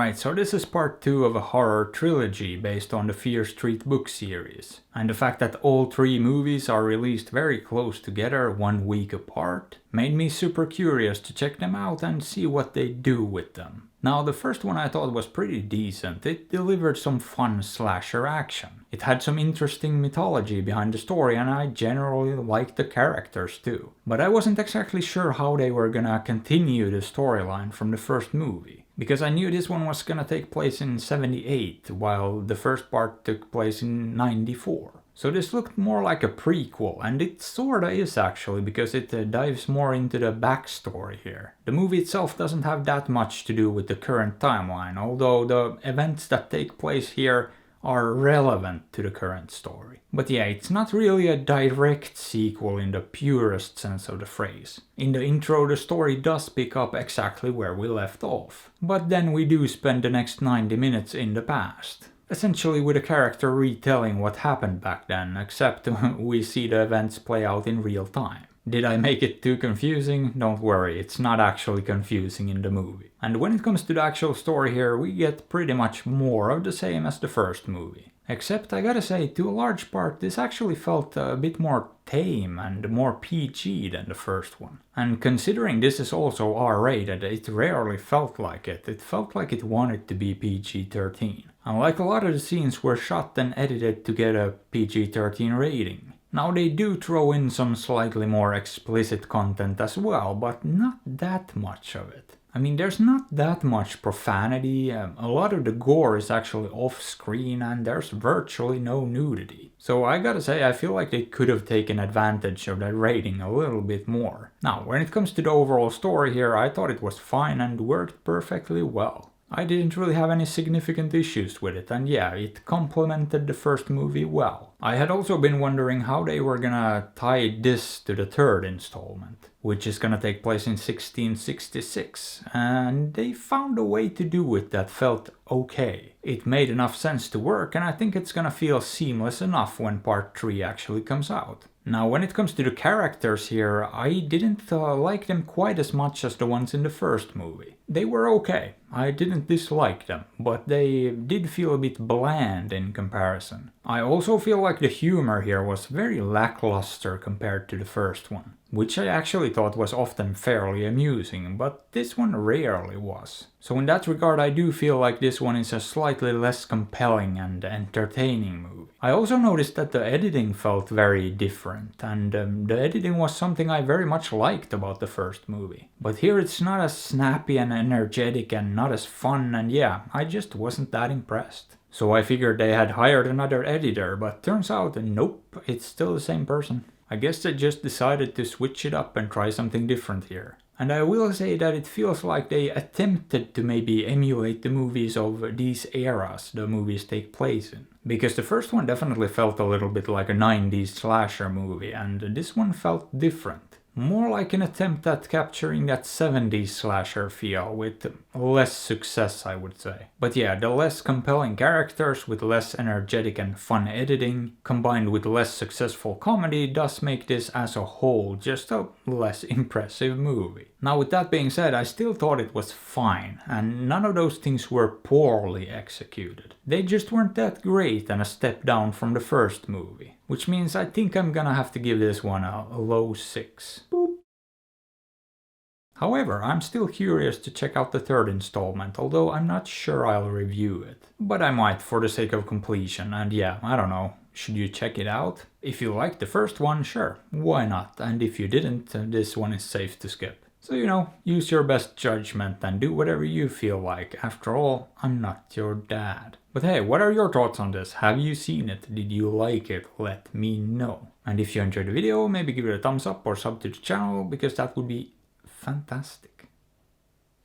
Alright, so this is part 2 of a horror trilogy based on the Fear Street book series. And the fact that all 3 movies are released very close together, 1 week apart, made me super curious to check them out and see what they do with them. Now, the first one I thought was pretty decent. It delivered some fun slasher action. It had some interesting mythology behind the story, and I generally liked the characters too. But I wasn't exactly sure how they were gonna continue the storyline from the first movie. Because I knew this one was gonna take place in 78, while the first part took place in 94. So this looked more like a prequel, and it sorta is actually, because it dives more into the backstory here. The movie itself doesn't have that much to do with the current timeline, although the events that take place here are relevant to the current story. But yeah, it's not really a direct sequel in the purest sense of the phrase. In the intro, the story does pick up exactly where we left off. But then we do spend the next 90 minutes in the past. Essentially with a character retelling what happened back then, except we see the events play out in real time. Did I make it too confusing? Don't worry, it's not actually confusing in the movie. And when it comes to the actual story here, we get pretty much more of the same as the first movie. Except I gotta say, to a large part, this actually felt a bit more tame and more PG than the first one. And considering this is also R-rated, it rarely felt like it. It felt like it wanted to be PG-13. And like a lot of the scenes were shot and edited to get a PG-13 rating. Now they do throw in some slightly more explicit content as well, but not that much of it. I mean, there's not that much profanity, a lot of the gore is actually off-screen and there's virtually no nudity. So I gotta say, I feel like they could have taken advantage of that rating a little bit more. Now, when it comes to the overall story here, I thought it was fine and worked perfectly well. I didn't really have any significant issues with it, and yeah, it complemented the first movie well. I had also been wondering how they were gonna tie this to the third installment, which is gonna take place in 1666, and they found a way to do it that felt okay. It made enough sense to work, and I think it's gonna feel seamless enough when part 3 actually comes out. Now, when it comes to the characters here, I didn't like them quite as much as the ones in the first movie. They were okay, I didn't dislike them, but they did feel a bit bland in comparison. I also feel like the humor here was very lackluster compared to the first one, which I actually thought was often fairly amusing, but this one rarely was. So in that regard, I do feel like this one is a slightly less compelling and entertaining movie. I also noticed that the editing felt very different, and the editing was something I very much liked about the first movie. But here it's not as snappy and energetic and not as fun, and yeah, I just wasn't that impressed. So I figured they had hired another editor, but turns out, nope, it's still the same person. I guess they just decided to switch it up and try something different here. And I will say that it feels like they attempted to maybe emulate the movies of these eras the movies take place in. Because the first one definitely felt a little bit like a 90s slasher movie, and this one felt different. More like an attempt at capturing that 70s slasher feel, with less success, I would say. But yeah, the less compelling characters with less energetic and fun editing, combined with less successful comedy, does make this as a whole just a less impressive movie. Now, with that being said, I still thought it was fine, and none of those things were poorly executed. They just weren't that great and a step down from the first movie. Which means I think I'm gonna have to give this one a low 6. Boop. However, I'm still curious to check out the third installment, although I'm not sure I'll review it. But I might for the sake of completion, and yeah, I don't know. Should you check it out? If you liked the first one, sure, why not? And if you didn't, this one is safe to skip. So, you know, use your best judgment and do whatever you feel like. After all, I'm not your dad. But hey, what are your thoughts on this? Have you seen it? Did you like it? Let me know. And if you enjoyed the video, maybe give it a thumbs up or sub to the channel, because that would be fantastic.